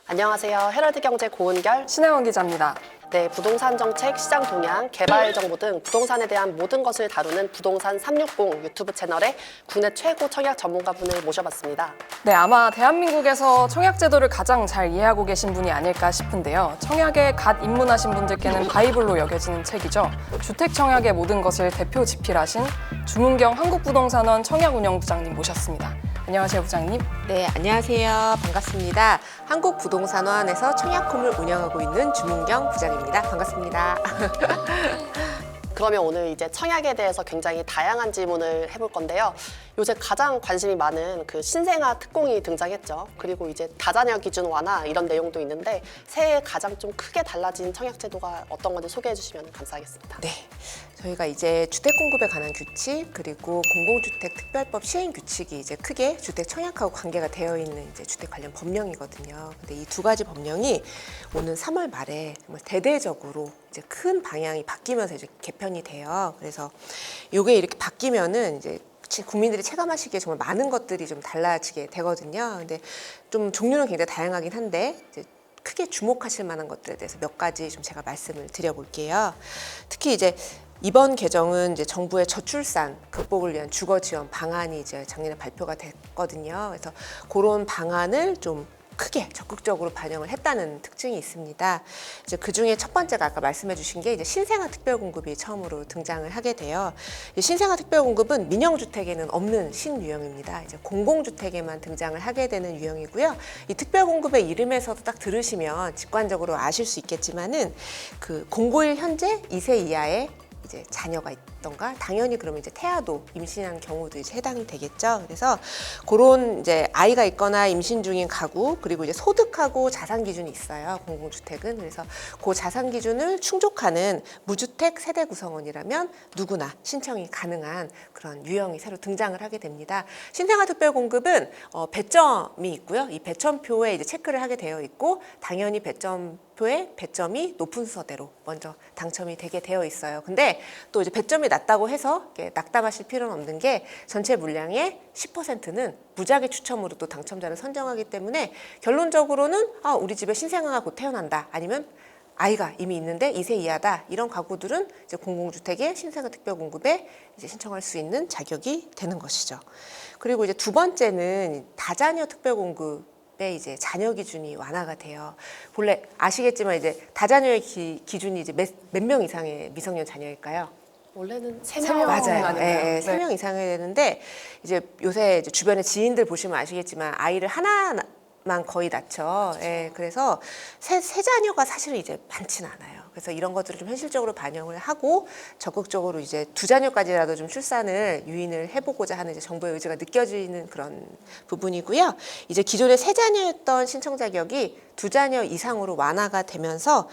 안녕하세요. 헤럴드경제 고은결 신혜원 기자입니다. 네, 부동산 정책, 시장 동향, 개발 정보 등 부동산에 대한 모든 것을 다루는 부동산 360 유튜브 채널에 국내 최고 청약 전문가분을 모셔봤습니다. 네, 아마 대한민국에서 청약 제도를 가장 잘 이해하고 계신 분이 아닐까 싶은데요. 청약에 갓 입문하신 분들께는 바이블로 여겨지는 책이죠. 주택 청약의 모든 것을 대표 집필하신 주문경 한국부동산원 청약운영부장님 모셨습니다. 안녕하세요, 부장님. 네, 안녕하세요. 반갑습니다. 한국부동산원에서 청약홈을 운영하고 있는 주문경 부장입니다. 반갑습니다. 그러면 오늘 이제 청약에 대해서 굉장히 다양한 질문을 해볼 건데요. 요새 가장 관심이 많은 그 신생아 특공이 등장했죠. 그리고 이제 다자녀 기준 완화 이런 내용도 있는데 새해 가장 좀 크게 달라진 청약 제도가 어떤 건지 소개해 주시면 감사하겠습니다. 네, 저희가 이제 주택 공급에 관한 규칙 그리고 공공주택 특별법 시행 규칙이 이제 크게 주택 청약하고 관계가 되어 있는 이제 주택 관련 법령이거든요. 근데 이 두 가지 법령이 오는 3월 말에 정말 대대적으로 이제 큰 방향이 바뀌면서 이제 개편이 돼요. 그래서 이게 이렇게 바뀌면은 이제 국민들이 체감하시기에 정말 많은 것들이 좀 달라지게 되거든요. 근데 좀 종류는 굉장히 다양하긴 한데 이제 크게 주목하실 만한 것들에 대해서 몇 가지 좀 제가 말씀을 드려볼게요. 특히 이제 이번 개정은 이제 정부의 저출산 극복을 위한 주거 지원 방안이 이제 작년에 발표가 됐거든요. 그래서 그런 방안을 좀 크게 적극적으로 반영을 했다는 특징이 있습니다. 이제 그 중에 첫 번째가 아까 말씀해주신 게 이제 신생아 특별공급이 처음으로 등장을 하게 돼요. 신생아 특별공급은 민영주택에는 없는 신유형입니다. 이제 공공주택에만 등장을 하게 되는 유형이고요. 이 특별공급의 이름에서도 딱 들으시면 직관적으로 아실 수 있겠지만은 그 공고일 현재 2세 이하의 이제 자녀가 있던가 당연히 그러면 이제 태아도 임신한 경우도 이제 해당이 되겠죠. 그래서 그런 이제 아이가 있거나 임신 중인 가구 그리고 이제 소득하고 자산 기준이 있어요. 공공주택은 그래서 그 자산 기준을 충족하는 무주택 세대 구성원이라면 누구나 신청이 가능한 그런 유형이 새로 등장을 하게 됩니다. 신생아 특별공급은 배점이 있고요. 이 배점표에 이제 체크를 하게 되어 있고 당연히 배점표에 배점이 높은 순서대로 먼저 당첨이 되게 되어 있어요. 근데 또 이제 배점이 낮다고 해서 낙담하실 필요는 없는 게 전체 물량의 10%는 무작위 추첨으로 또 당첨자를 선정하기 때문에 결론적으로는 우리 집에 신생아가 곧 태어난다 아니면 아이가 이미 있는데 2세 이하다 이런 가구들은 이제 공공주택의 신생아 특별공급에 이제 신청할 수 있는 자격이 되는 것이죠. 그리고 이제 두 번째는 다자녀 특별공급 이제 자녀 기준이 완화가 돼요. 본래 아시겠지만 이제 다자녀의 기준이 이제 몇 명 이상의 미성년 자녀일까요? 원래는 세 3명 명. 맞아요. 네. 3명 이상이 되는데 이제 요새 이제 주변에 지인들 보시면 아시겠지만 아이를 하나만 거의 낳죠. 예, 그래서 세 자녀가 사실은 이제 많지는 않아요. 그래서 이런 것들을 좀 현실적으로 반영을 하고 적극적으로 이제 두 자녀까지라도 좀 출산을 유인을 해보고자 하는 이제 정부의 의지가 느껴지는 그런 부분이고요. 이제 기존에 세 자녀였던 신청 자격이 두 자녀 이상으로 완화가 되면서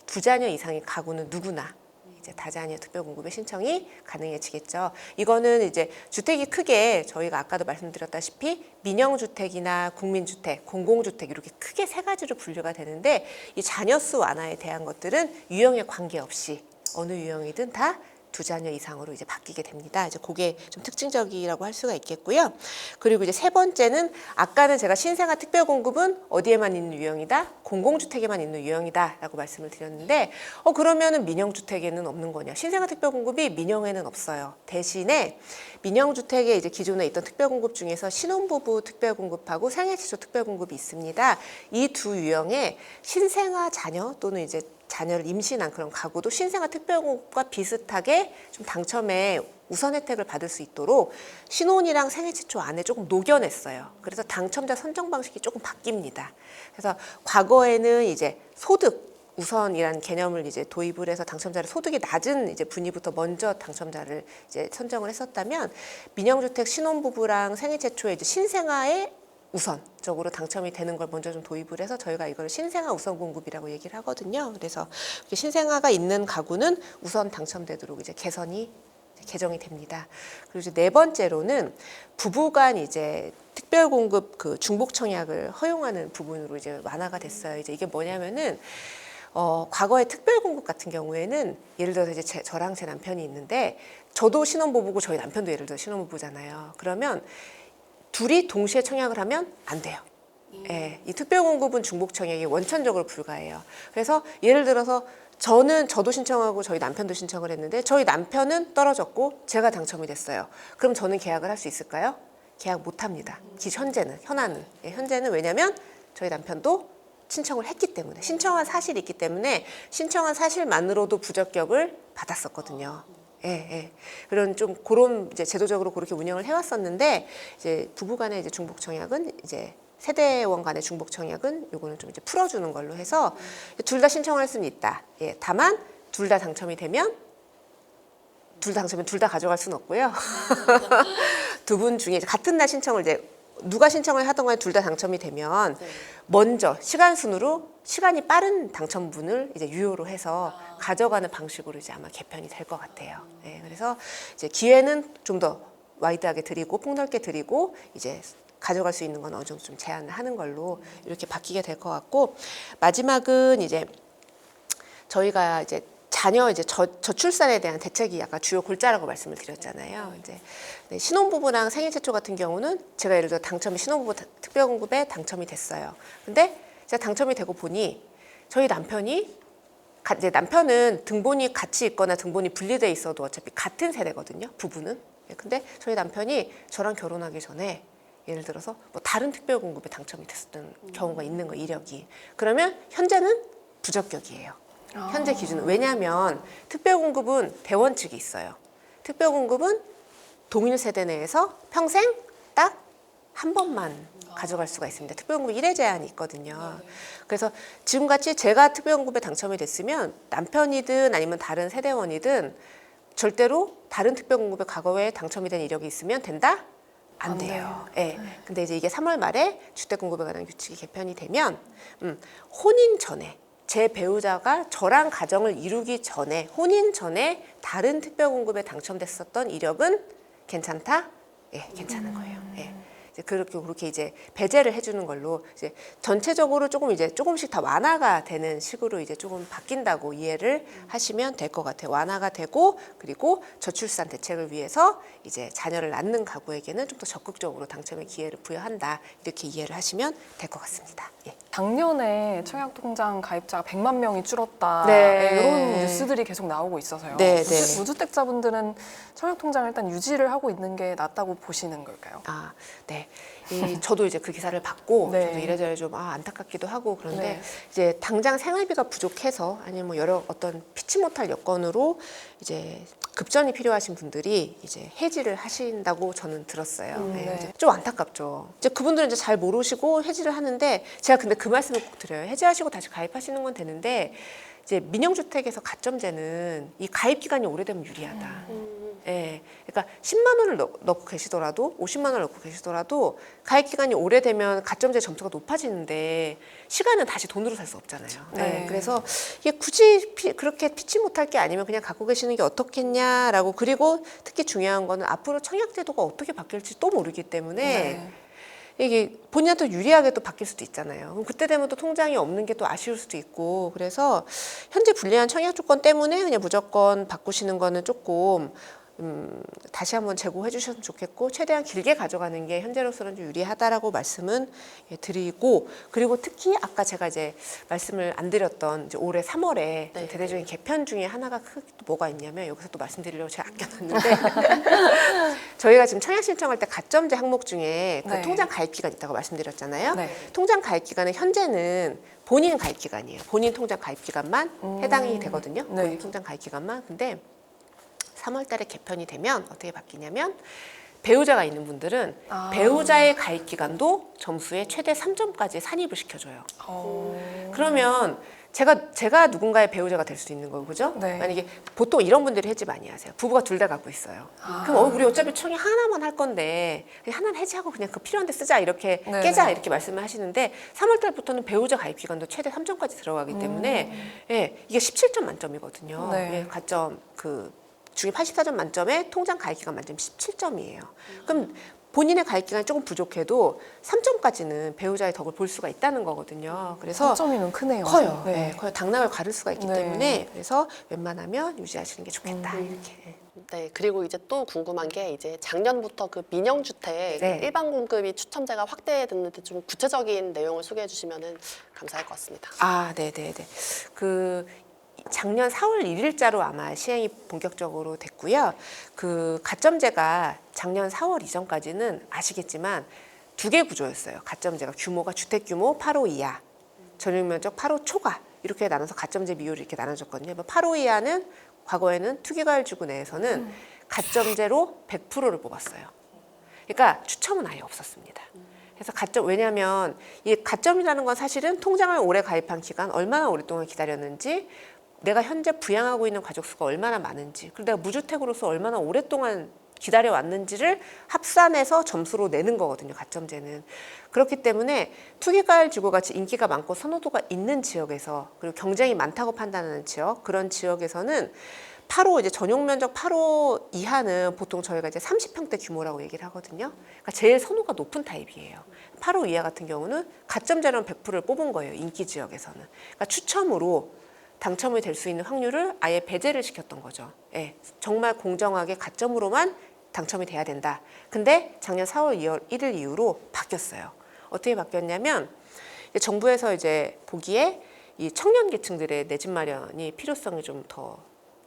두 자녀 이상의 가구는 누구나 이제 다자녀 특별공급의 신청이 가능해지겠죠. 이거는 이제 주택이 크게 저희가 아까도 말씀드렸다시피 민영주택이나 국민주택, 공공주택 이렇게 크게 세 가지로 분류가 되는데 이 자녀수 완화에 대한 것들은 유형에 관계없이 어느 유형이든 다 두 자녀 이상으로 이제 바뀌게 됩니다. 이제 그게 좀 특징적이라고 할 수가 있겠고요. 그리고 이제 세 번째는 아까는 제가 신생아 특별공급은 어디에만 있는 유형이다, 공공주택에만 있는 유형이다라고 말씀을 드렸는데, 그러면은 민영주택에는 없는 거냐? 신생아 특별공급이 민영에는 없어요. 대신에 민영주택에 이제 기존에 있던 특별공급 중에서 신혼부부 특별공급하고 생애지수 특별공급이 있습니다. 이 두 유형에 신생아 자녀 또는 이제 자녀를 임신한 그런 가구도 신생아 특별공급과 비슷하게 좀 당첨에 우선 혜택을 받을 수 있도록 신혼이랑 생애 최초 안에 조금 녹여냈어요. 그래서 당첨자 선정 방식이 조금 바뀝니다. 그래서 과거에는 이제 소득 우선이라는 개념을 이제 도입을 해서 당첨자를 소득이 낮은 이제 분위부터 먼저 당첨자를 이제 선정을 했었다면 민영주택 신혼부부랑 생애 최초에 이제 신생아의 우선적으로 당첨이 되는 걸 먼저 좀 도입을 해서 저희가 이걸 신생아 우선 공급이라고 얘기를 하거든요. 그래서 신생아가 있는 가구는 우선 당첨되도록 이제 개정이 됩니다. 그리고 이제 네 번째로는 부부간 이제 특별 공급 그 중복 청약을 허용하는 부분으로 이제 완화가 됐어요. 이제 이게 뭐냐면은 과거에 특별 공급 같은 경우에는 예를 들어서 이제 저랑 제 남편이 있는데 저도 신혼부부고 저희 남편도 예를 들어 신혼부부잖아요. 그러면 둘이 동시에 청약을 하면 안 돼요. 예, 이 특별공급은 중복 청약이 원천적으로 불가해요. 그래서 예를 들어서 저도 신청하고 저희 남편도 신청을 했는데 저희 남편은 떨어졌고 제가 당첨이 됐어요. 그럼 저는 계약을 할 수 있을까요? 계약 못 합니다. 현재는. 예, 현재는 왜냐면 저희 남편도 신청을 했기 때문에, 신청한 사실이 있기 때문에 신청한 사실만으로도 부적격을 받았었거든요. 예, 예. 그런 좀 그런 이제 제도적으로 그렇게 운영을 해왔었는데 이제 부부간의 이제 중복 청약은 이제 세대원 간의 중복 청약은 요거는 좀 이제 풀어주는 걸로 해서 둘 다 신청할 수는 있다. 예, 다만 둘 다 당첨이 되면 둘 다 가져갈 수는 없고요. 두 분 중에 이제 같은 날 신청을 이제 누가 신청을 하던 간에 둘 다 당첨이 되면 먼저 시간 순으로 시간이 빠른 당첨분을 이제 유효로 해서 가져가는 방식으로 이제 아마 개편이 될 것 같아요. 네, 그래서 이제 기회는 좀 더 와이드하게 드리고 폭넓게 드리고 이제 가져갈 수 있는 건 어느 정도 좀 제한을 하는 걸로 이렇게 바뀌게 될 것 같고 마지막은 이제 저희가 이제 자녀 이제 저출산에 대한 대책이 아까 주요 골자라고 말씀을 드렸잖아요. 이제 네, 신혼부부랑 생애 최초 같은 경우는 제가 예를 들어 신혼부부 특별공급에 당첨이 됐어요. 근데 제가 당첨이 되고 보니 저희 남편이 이제 남편은 등본이 같이 있거나 등본이 분리돼 있어도 어차피 같은 세대거든요. 부부는. 근데 저희 남편이 저랑 결혼하기 전에 예를 들어서 뭐 다른 특별공급에 당첨이 됐었던 경우가 있는 거 이력이. 그러면 현재는 부적격이에요. 현재 기준은. 왜냐하면 특별공급은 대원칙이 있어요. 특별공급은 동일 세대 내에서 평생 딱 한 번만 가져갈 수가 있습니다. 특별공급 1회 제한이 있거든요. 그래서 지금같이 제가 특별공급에 당첨이 됐으면 남편이든 아니면 다른 세대원이든 절대로 다른 특별공급에 과거에 당첨이 된 이력이 있으면 된다? 안 돼요. 예. 근데 이제 이게 3월 말에 주택공급에 관한 규칙이 개편이 되면 혼인 전에 제 배우자가 저랑 가정을 이루기 전에 혼인 전에 다른 특별공급에 당첨됐었던 이력은 괜찮다? 예, 괜찮은 거예요. 예. 이제 그렇게 이제 배제를 해주는 걸로 이제 전체적으로 조금씩 다 완화가 되는 식으로 이제 조금 바뀐다고 이해를 하시면 될 것 같아요. 완화가 되고 그리고 저출산 대책을 위해서 이제 자녀를 낳는 가구에게는 좀 더 적극적으로 당첨의 기회를 부여한다 이렇게 이해를 하시면 될 것 같습니다. 예. 작년에 청약통장 가입자가 100만 명이 줄었다 네. 이런 뉴스들이 계속 나오고 있어서요. 네, 네. 무주택자분들은 청약통장을 일단 유지를 하고 있는 게 낫다고 보시는 걸까요? 아, 네. 저도 이제 그 기사를 받고 네. 저도 이래저래 좀 안타깝기도 하고 그런데 네. 이제 당장 생활비가 부족해서 아니면 뭐 여러 어떤 피치 못할 여건으로 이제 급전이 필요하신 분들이 이제 해지를 하신다고 저는 들었어요. 네. 네. 이제 좀 안타깝죠. 이제 그분들은 이제 잘 모르시고 해지를 하는데 제가 근데 그 말씀을 꼭 드려요. 해지하시고 다시 가입하시는 건 되는데 이제 민영주택에서 가점제는 이 가입 기간이 오래되면 유리하다. 예, 그러니까 10만 원을 넣고 계시더라도 50만 원을 넣고 계시더라도 가입 기간이 오래되면 가점제 점수가 높아지는데 시간은 다시 돈으로 살 수 없잖아요. 네. 예, 그래서 이게 굳이 그렇게 피치 못할 게 아니면 그냥 갖고 계시는 게 어떻겠냐라고 그리고 특히 중요한 거는 앞으로 청약제도가 어떻게 바뀔지 또 모르기 때문에 네. 이게 본인한테 유리하게 또 바뀔 수도 있잖아요. 그럼 그때 되면 또 통장이 없는 게 또 아쉬울 수도 있고 그래서 현재 불리한 청약 조건 때문에 그냥 무조건 바꾸시는 거는 조금 다시 한번 재고해 주셨으면 좋겠고 최대한 길게 가져가는 게 현재로서는 좀 유리하다라고 말씀은 드리고 그리고 특히 아까 제가 이제 말씀을 안 드렸던 이제 올해 3월에 네. 대대적인 개편 중에 하나가 크게 또 뭐가 있냐면 여기서 또 말씀드리려고 제가 아껴놨는데 저희가 지금 청약 신청할 때 가점제 항목 중에 그 네. 통장 가입 기간 있다고 말씀드렸잖아요. 네. 통장 가입 기간은 현재는 본인 가입 기간이에요. 본인 통장 가입 기간만 해당이 되거든요. 네. 본인 통장 가입 기간만. 근데 3월 달에 개편이 되면 어떻게 바뀌냐면 배우자가 있는 분들은 배우자의 가입 기간도 점수의 최대 3점까지 산입을 시켜줘요. 그러면 제가 누군가의 배우자가 될 수 있는 거고 그죠? 네. 만약에 보통 이런 분들이 해지 많이 하세요. 부부가 둘 다 갖고 있어요. 그럼 우리 어차피 청약 하나만 할 건데 하나는 해지하고 그냥 그 필요한 데 쓰자 이렇게 네. 깨자 이렇게 말씀을 하시는데 3월 달부터는 배우자 가입 기간도 최대 3점까지 들어가기 때문에 예, 이게 17점 만점이거든요. 네. 예, 가점 중에 84점 만점에 통장 가입 기간 만점 17점이에요. 그럼 본인의 가입 기간이 조금 부족해도 3점까지는 배우자의 덕을 볼 수가 있다는 거거든요. 그래서 3점이면 크네요. 커요. 네. 네, 커요. 당락을 가를 수가 있기 네. 때문에 그래서 웬만하면 유지하시는 게 좋겠다. 이렇게. 네, 그리고 이제 또 궁금한 게 이제 작년부터 그 민영주택 네. 일반 공급이 추첨제가 확대됐는데 좀 구체적인 내용을 소개해 주시면 감사할 것 같습니다. 아, 네네네. 그 작년 4월 1일자로 아마 시행이 본격적으로 됐고요. 그 가점제가 작년 4월 이전까지는 아시겠지만 두 개 구조였어요. 가점제가 규모가 주택 규모 8호 이하, 전용 면적 8호 초과 이렇게 나눠서 가점제 비율이 이렇게 나눠졌거든요. 8호 이하는 과거에는 투기과열지구 내에서는 가점제로 100%를 뽑았어요. 그러니까 추첨은 아예 없었습니다. 그래서 가점, 왜냐하면 이 가점이라는 건 사실은 통장을 오래 가입한 기간, 얼마나 오랫동안 기다렸는지, 내가 현재 부양하고 있는 가족 수가 얼마나 많은지, 그리고 내가 무주택으로서 얼마나 오랫동안 기다려왔는지를 합산해서 점수로 내는 거거든요, 가점제는. 그렇기 때문에 투기과열지구 같이 인기가 많고 선호도가 있는 지역에서, 그리고 경쟁이 많다고 판단하는 지역, 그런 지역에서는 8호 이제 전용 면적 8호 이하는 보통 저희가 이제 30평대 규모라고 얘기를 하거든요. 그러니까 제일 선호가 높은 타입이에요. 8호 이하 같은 경우는 가점제로는 100%를 뽑은 거예요, 인기 지역에서는. 그러니까 추첨으로 당첨이 될 수 있는 확률을 아예 배제를 시켰던 거죠. 예, 정말 공정하게 가점으로만 당첨이 돼야 된다. 근데 작년 4월 1일 이후로 바뀌었어요. 어떻게 바뀌었냐면 이제 정부에서 이제 보기에 이 청년 계층들의 내 집 마련이 필요성이 좀 더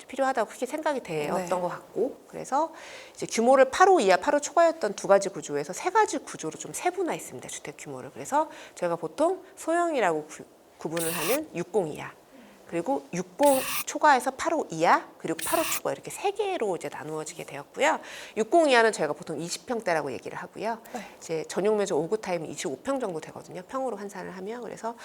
필요하다고 그렇게 생각이 되었던 것 같고, 그래서 이제 규모를 8호 이하, 8호 초과였던 두 가지 구조에서 세 가지 구조로 좀 세분화했습니다, 주택 규모를. 그래서 저희가 보통 소형이라고 구분을 하는 60 이하, 그리고 60 초과에서 8호 이하, 그리고 8호 초과 이렇게 세 개로 이제 나누어지게 되었고요. 60 이하는 저희가 보통 20평대라고 얘기를 하고요. 이제 전용 면적 5구 타입은 25평 정도 되거든요, 평으로 환산을 하면. 그래서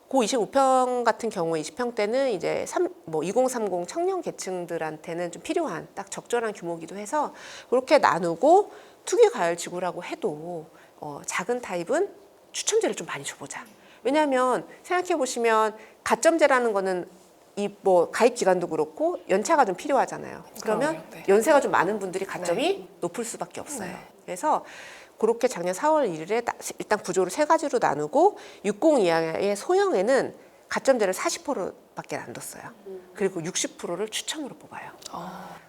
그 25평 같은 경우에 20평대는 이제 2030 청년 계층들한테는 좀 필요한 딱 적절한 규모기도 해서 그렇게 나누고, 투기과열지구라고 해도 작은 타입은 추첨제를 좀 많이 줘보자. 왜냐하면 생각해 보시면 가점제라는 거는 이 뭐 가입 기간도 그렇고 연차가 좀 필요하잖아요. 그러면 네. 연세가 좀 많은 분들이 가점이 높을 수밖에 없어요. 그래서 그렇게 작년 4월 1일에 일단 구조를 세 가지로 나누고, 60 이하의 소형에는 가점제를 40%밖에 안 뒀어요. 그리고 60%를 추첨으로 뽑아요.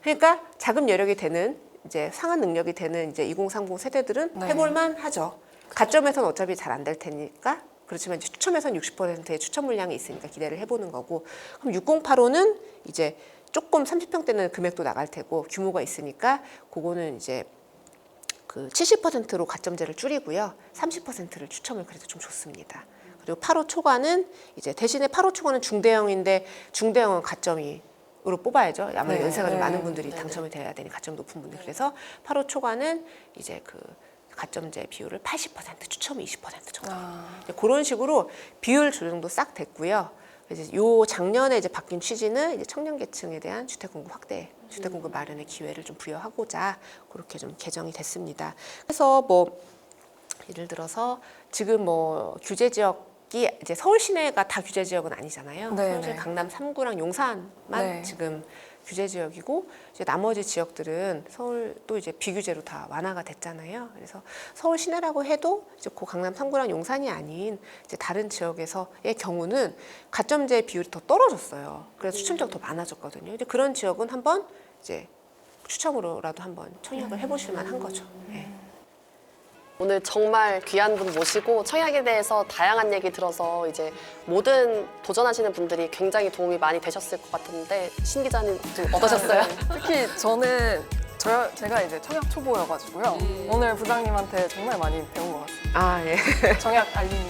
그러니까 자금 여력이 되는, 이제 상한 능력이 되는 이제 2030 세대들은 네. 해볼만 하죠. 가점에서는 어차피 잘 안 될 테니까. 그렇지만 이제 추첨에서는 60%의 추첨 물량이 있으니까 기대를 해보는 거고, 그럼 6085는 이제 조금 30평대는 금액도 나갈 테고 규모가 있으니까 그거는 이제 그 70%로 가점제를 줄이고요. 30%를 추첨을 그래도 좀 줬습니다. 그리고 8호 초과는 이제 대신에 8호 초과는 중대형인데, 중대형은 가점으로 뽑아야죠. 아무래도 연세가 좀 많은 분들이 당첨이 돼야 되니, 가점 높은 분들. 그래서 8호 초과는 이제 그 가점제 비율을 80%, 추첨이 20% 정도. 이제 그런 식으로 비율 조정도 싹 됐고요. 이제 요 작년에 이제 바뀐 취지는 이제 청년 계층에 대한 주택 공급 확대, 주택 공급 마련의 기회를 좀 부여하고자 그렇게 좀 개정이 됐습니다. 그래서 뭐 예를 들어서 지금 뭐 규제 지역이 이제 서울 시내가 다 규제 지역은 아니잖아요. 네, 서울 네. 강남 3구랑 용산만 네. 지금 규제 지역이고, 이제 나머지 지역들은 서울도 이제 비규제로 다 완화가 됐잖아요. 그래서 서울 시내라고 해도 이제 그 강남 3구랑 용산이 아닌 이제 다른 지역에서의 경우는 가점제 비율이 더 떨어졌어요. 그래서 추첨자가 더 많아졌거든요. 이제 그런 지역은 한번 이제 추첨으로라도 한번 청약을 해보실 만한 거죠. 네. 오늘 정말 귀한 분 모시고 청약에 대해서 다양한 얘기 들어서 이제 모든 도전하시는 분들이 굉장히 도움이 많이 되셨을 것 같은데, 신 기자님 좀 어떠셨어요? 특히 저는 제가 이제 청약 초보여가지고요. 오늘 부장님한테 정말 많이 배운 것 같습니다. 아, 예. 청약 알림이.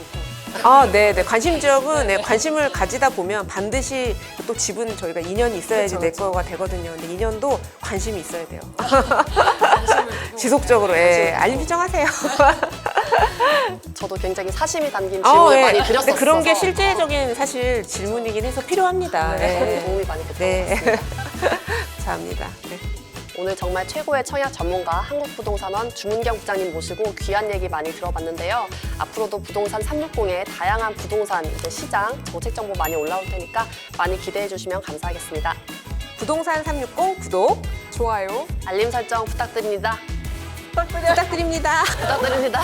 아, 네, 네. 관심 지역은 네, 관심을 가지다 보면 반드시 또 집은 저희가 2년이 있어야지 그쵸, 내 그쵸. 거가 되거든요. 근데 2년도 관심이 있어야 돼요. 지속적으로, 예. 알림 신청하세요. 저도 굉장히 사심이 담긴 질문을 예. 많이 근데 드렸었어서 그런 게 실제적인 사실 질문이긴 해서 필요합니다. 네, 도움이 많이 됐던 것 네. 같습니다. 감사합니다. 네. 오늘 정말 최고의 청약 전문가 한국부동산원 주문경 부장님 모시고 귀한 얘기 많이 들어봤는데요. 앞으로도 부동산 360의 다양한 부동산 이제 시장 정책 정보 많이 올라올 테니까 많이 기대해 주시면 감사하겠습니다. 부동산 360 구독 좋아요. 알림 설정 부탁드립니다. 부탁드립니다. 부탁드립니다.